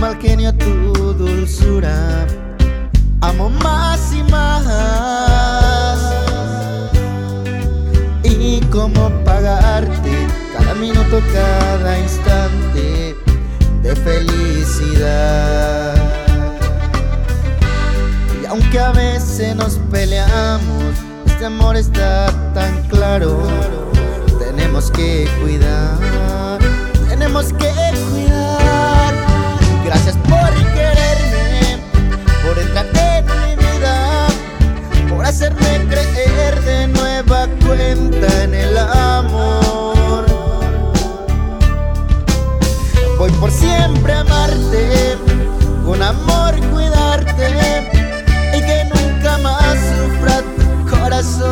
mal genio, tu dulzura, amo más y más. Y cómo pagarte cada minuto, cada instante de felicidad. Y aunque a veces nos peleamos, este amor está tan claro. Tenemos que cuidar, tenemos que cuidar. Gracias por quererme, por entrar en mi vida, por hacerme creer de nueva cuenta en el amor. Voy por siempre a amarte, con amor cuidarte, y que nunca más sufra tu corazón,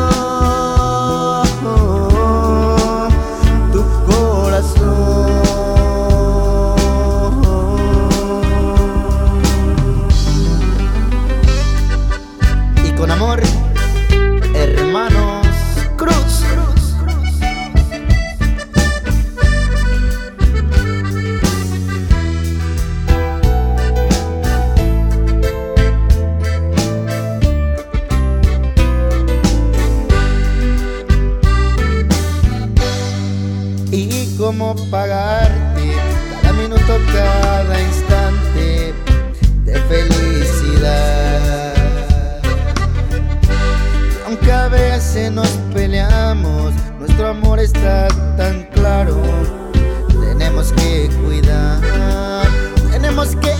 tu corazón. Y con amor, Hermanos Cruz. Y cómo pagarte cada minuto, cada instante de felicidad. Aunque a veces nos peleamos, nuestro amor está tan claro. Tenemos que cuidar, tenemos que